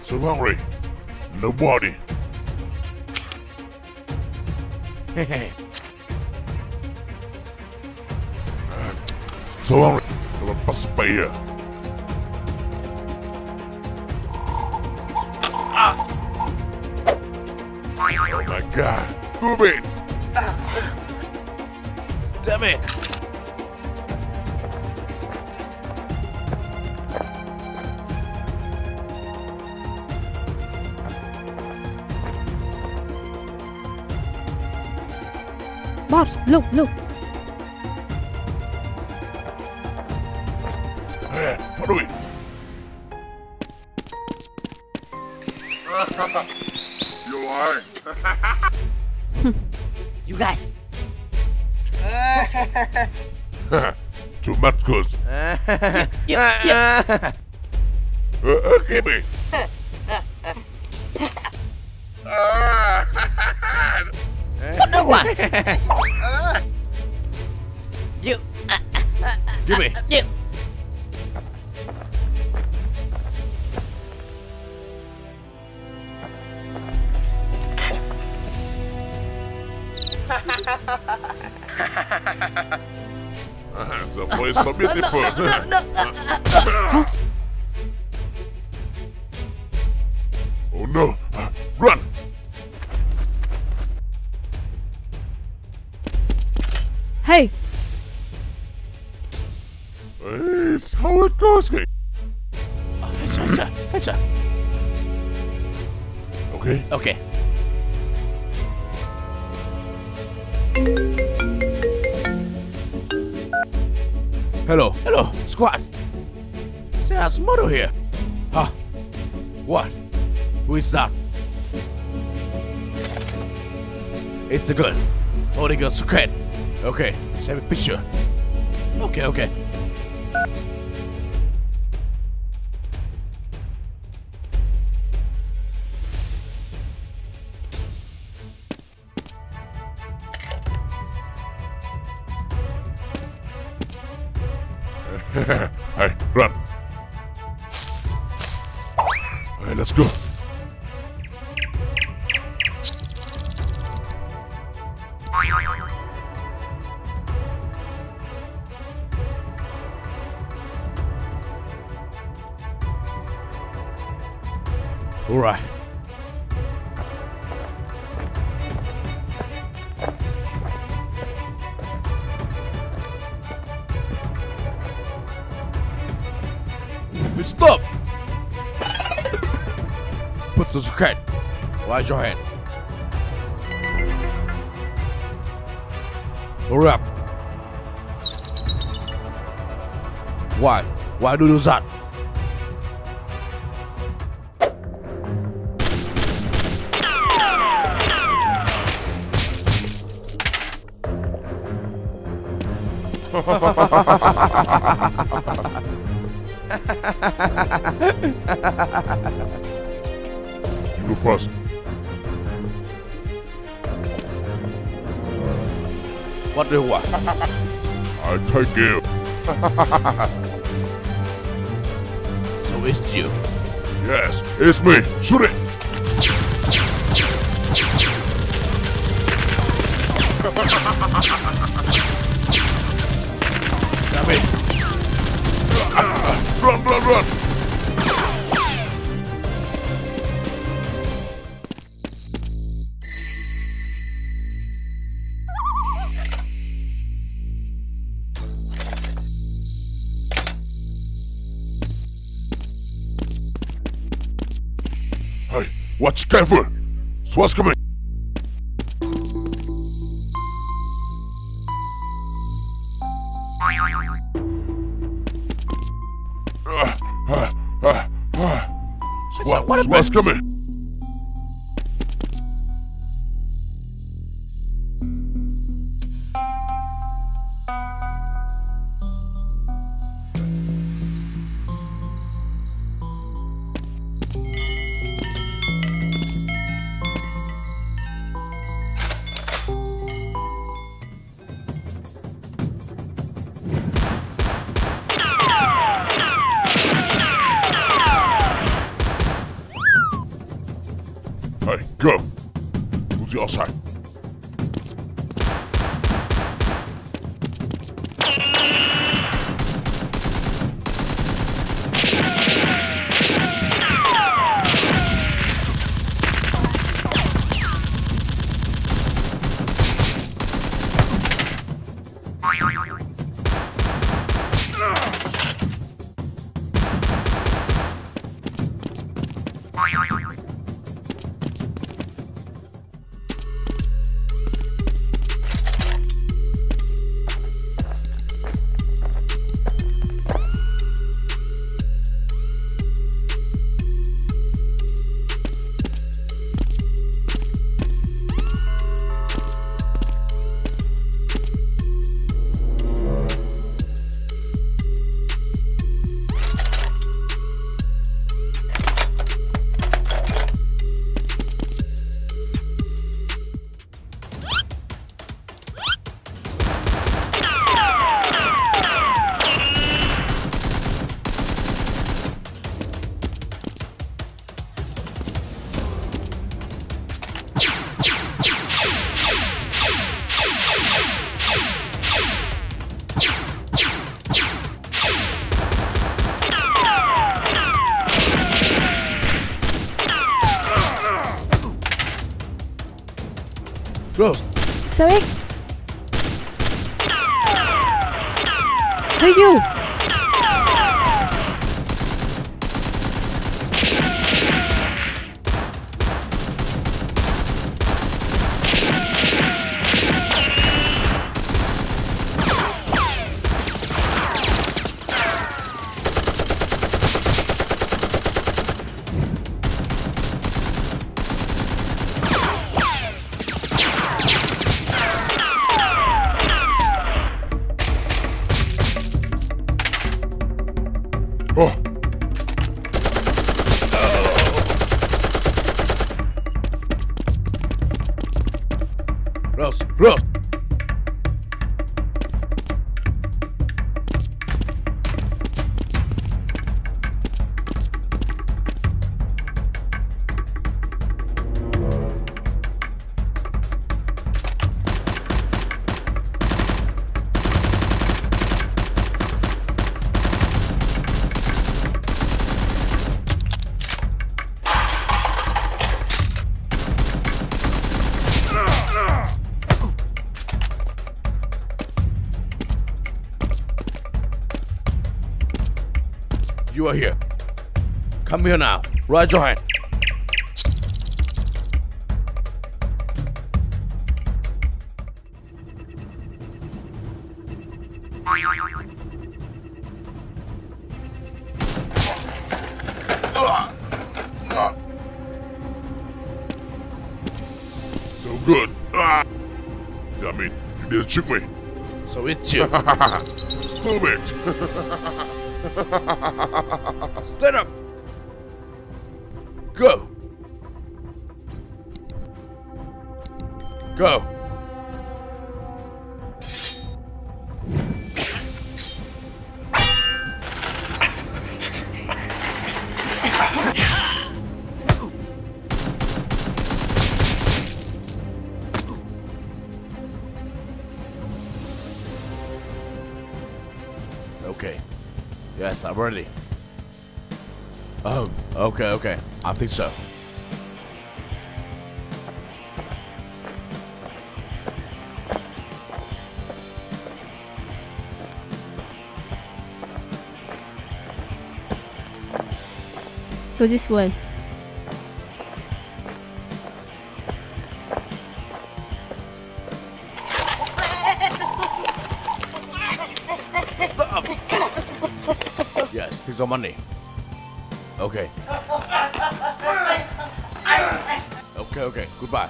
So hungry. Nobody. So hungry. No one passes by here. Oh my god. Move it. Damn it. Boss, look, look. Follow it. You lying. You guys. Too much cuz. Yeah. Give me. No one. You. Give me. You. The voice is so beautiful. Oh no! Run! Hey. It's how it goes, kid. Headshot. Okay? Okay. Hello, squad. There's a model here. Huh? What? Who is that? It's the gun. Holding gun secret. Okay, let's have a picture. Okay. Hey, run! Hey, let's go. All right. Stop! Put the secret. Raise your hand. Hurry up. Why? Why do you do that? You go first. What do you want? I take you. So it's you. Yes, it's me. Shoot it. Damn it. Run! Hey, watch careful. Swat's coming. Swat's coming. you outside. Rose, Sorry? Hey, you! Oh, Rose. You are here. Come here now. Raise your hand. so good. Ah. I mean, you didn't shoot me. So it's you. Stop it. Stand up. Go. Go. Okay. Yes, I'm ready. Oh, okay. I think so. Go this way. Yes, take some money. Okay. Okay. Goodbye.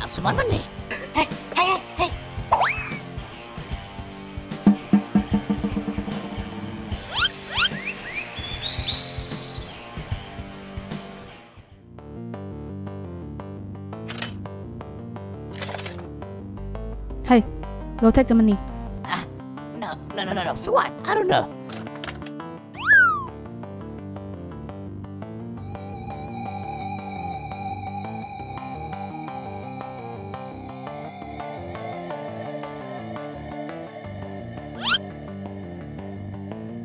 Some money. Hey, go take the money. up, so what? I don't know.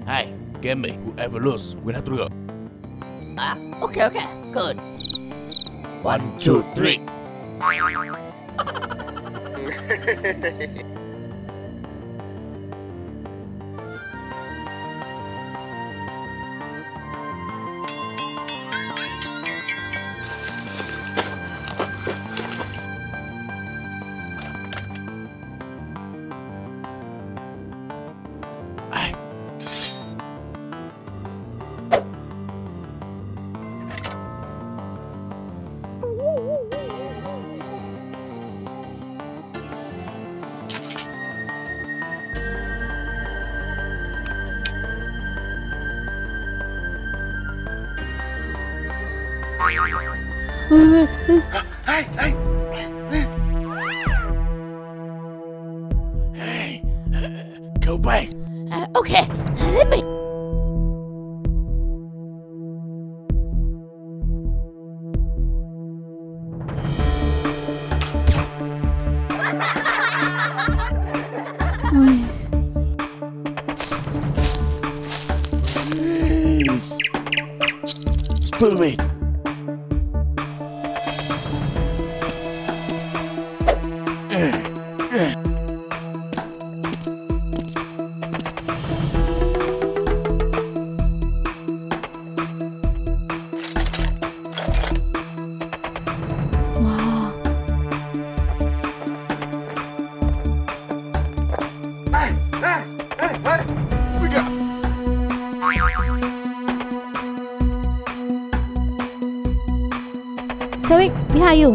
Hey, get me. Whoever loses will have to go. Ah, okay, good. 1, 2, 3. Hey, go back. Okay, let me. Please. Stupid. Wow. We got. Sorry, behind you.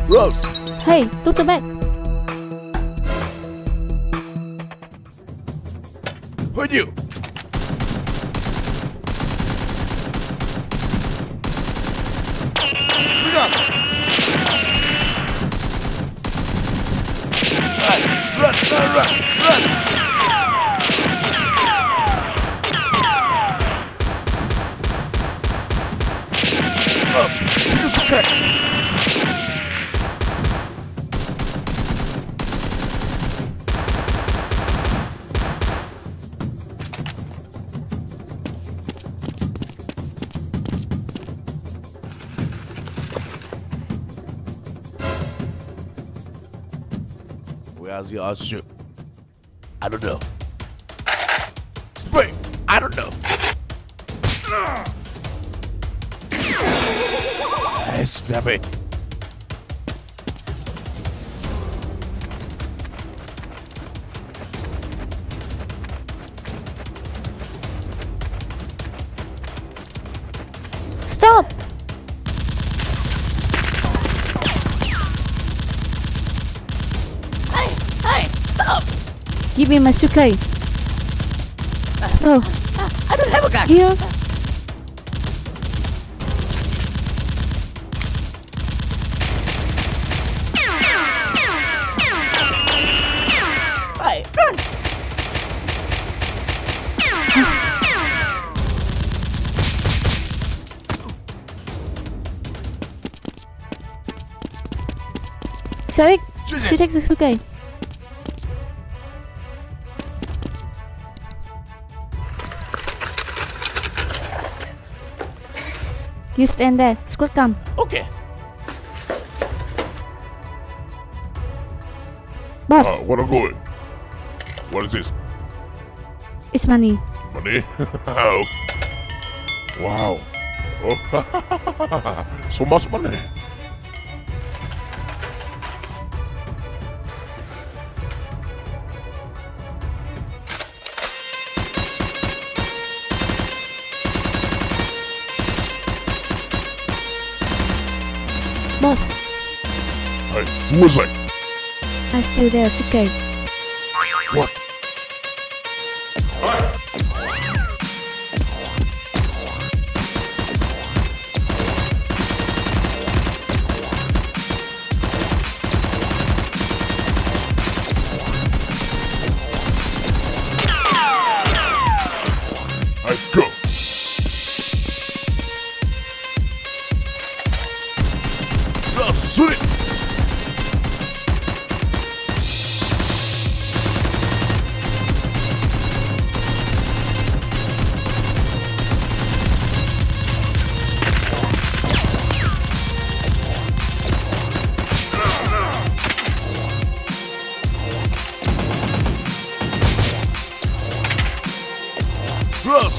Rose. Hey, look back. Who'd you? We got. Run. Rose, use okay. Where's the other ship? I don't know. Spring! I don't know. Hey, snap it. Stop! Hey, stop! Give me my suitcase. Oh, I don't have a gun. here. Hey, run! Sorry, Jesus. she takes the suitcase. You stand there. Squad come. Okay. Boss, What I'm going? What is this? it's money. Money? Oh. Wow. Oh, so much money. Boss, Hey, who was I? I still there. Suitcase. What? Sweet. Gross.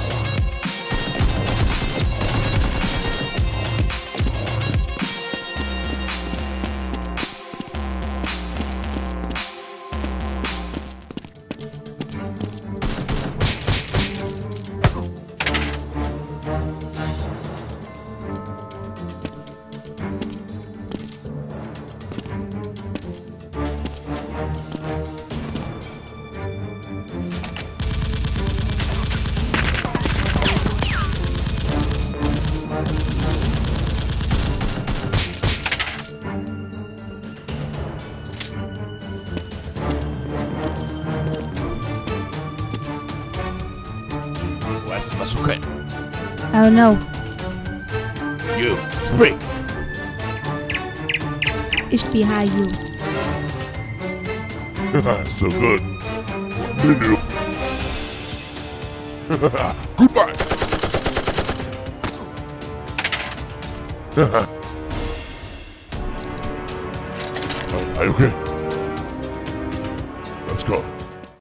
Where's Masuke? Oh no. You, spring. It's behind you. So good. Menu. Goodbye. Are you okay? Let's go.